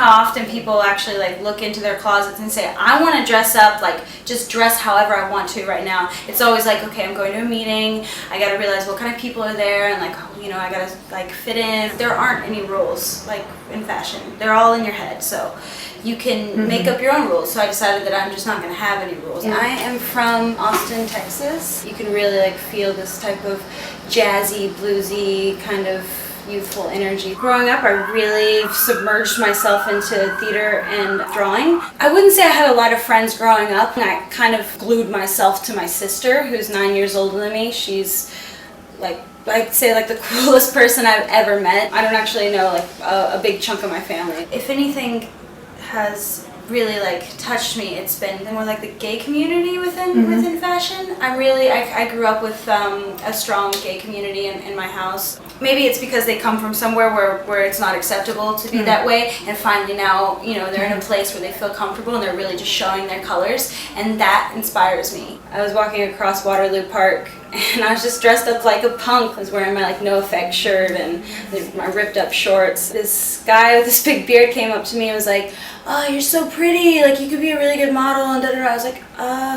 how often people actually like look into their closets and say, I want to dress up, like just dress however I want to right now. It's always like, okay, I'm going to a meeting, I got to realize what kind of people are there, and like, you know, I got to like fit in. There aren't any rules like in fashion. They're all in your head. So you can make up your own rules. So I decided that I'm just not going to have any rules. I am from Austin, Texas. You can really like feel this type of jazzy, bluesy kind of youthful energy. Growing up, I really submerged myself into theater and drawing. I wouldn't say I had a lot of friends growing up, and I kind of glued myself to my sister, who's 9 years older than me. She's like, I'd say like the coolest person I've ever met. I don't actually know like a big chunk of my family. If anything has really like touched me, it's been more like the gay community within fashion. I grew up with a strong gay community in my house. Maybe it's because they come from somewhere where it's not acceptable to be that way, and finally now, you know, they're in a place where they feel comfortable and they're really just showing their colors, and that inspires me. I was walking across Waterloo Park and I was just dressed up like a punk. I was wearing my like no effect shirt and my ripped up shorts. This guy with this big beard came up to me and was like, oh, you're so pretty, like you could be a really good model, and da-da-da. I was like,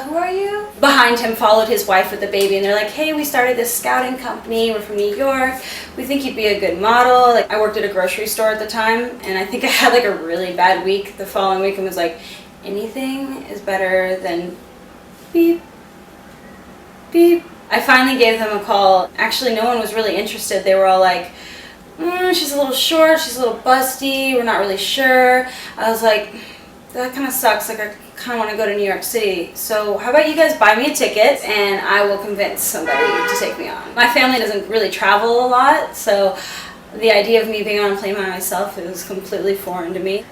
who are you? Behind him followed his wife with the baby, and they're like, hey, we started this scouting company, we're from New York, we think you'd be a good model. Like, I worked at a grocery store at the time, and I think I had like a really bad week the following week, and was like, anything is better than beep, beep. I finally gave them a call. Actually, no one was really interested. They were all like, she's a little short, she's a little busty, we're not really sure. I was like, that kind of sucks, like I kind of want to go to New York City. So how about you guys buy me a ticket and I will convince somebody to take me on. My family doesn't really travel a lot, so the idea of me being on a plane by myself is completely foreign to me.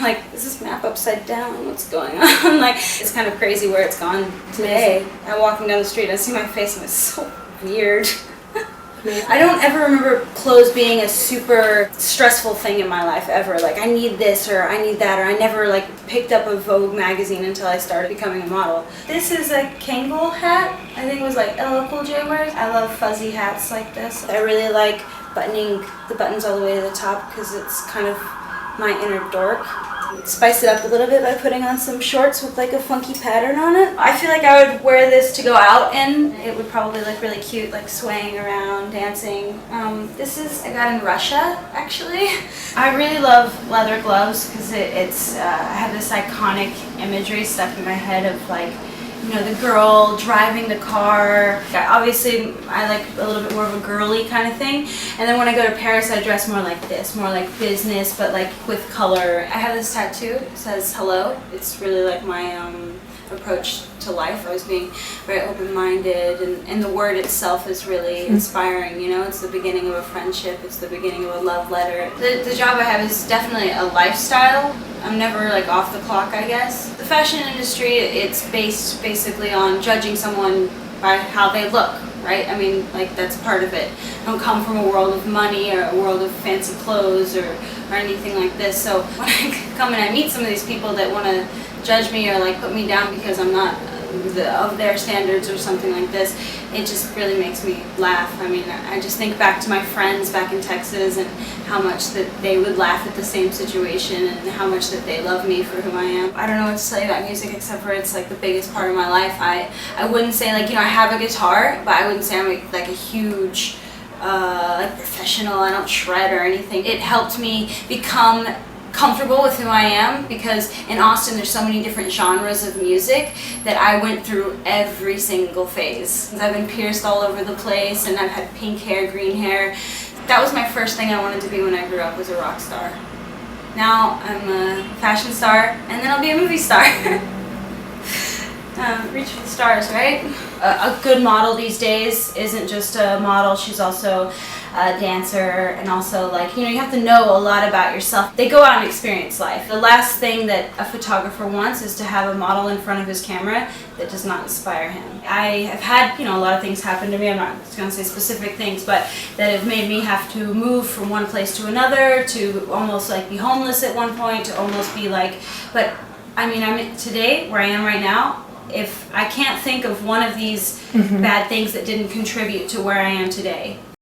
Like, is this map upside down? What's going on? Like, it's kind of crazy where it's gone today. I'm walking down the street and I see my face and it's so weird. I don't ever remember clothes being a super stressful thing in my life ever. Like, I need this or I need that, or I never like picked up a Vogue magazine until I started becoming a model. This is a Kangol hat. I think it was like LL Cool J wears. I love fuzzy hats like this. I really like buttoning the buttons all the way to the top because it's kind of my inner dork. Spice it up a little bit by putting on some shorts with like a funky pattern on it. I feel like I would wear this to go out in. It would probably look really cute, like swaying around, dancing. This is, I got in Russia, actually. I really love leather gloves because I have this iconic imagery stuck in my head of like, you know, the girl driving the car. Obviously, I like a little bit more of a girly kind of thing. And then when I go to Paris, I dress more like this, more like business, but like with color. I have this tattoo. It says hello. It's really like my approach to life. I was being very open-minded, and the word itself is really inspiring, you know. It's the beginning of a friendship, it's the beginning of a love letter. The job I have is definitely a lifestyle. I'm never like off the clock, I guess. The fashion industry, it's based basically on judging someone by how they look, right? I mean, like, that's part of it. I don't come from a world of money or a world of fancy clothes or anything like this. So when I come and I meet some of these people that want to judge me or like put me down because I'm not of their standards or something like this, it just really makes me laugh. I mean, I just think back to my friends back in Texas and how much that they would laugh at the same situation and how much that they love me for who I am. I don't know what to tell you about music except for it's like the biggest part of my life. I wouldn't say, like, you know, I have a guitar, but I wouldn't say I'm like a huge like professional. I don't shred or anything. It helped me become comfortable with who I am, because in Austin there's so many different genres of music that I went through every single phase. I've been pierced all over the place and I've had pink hair, green hair. That was my first thing I wanted to be when I grew up, was a rock star. Now I'm a fashion star, and then I'll be a movie star. Reach for the stars, right? A good model these days isn't just a model, she's also a dancer, and also, like, you know, you have to know a lot about yourself. They go out and experience life. The last thing that a photographer wants is to have a model in front of his camera that does not inspire him. I have had, you know, a lot of things happen to me. I'm not going to say specific things, but that have made me have to move from one place to another, to almost like be homeless at one point, to almost be like, but I mean, I'm today where I am right now. If I can't think of one of these bad things that didn't contribute to where I am today,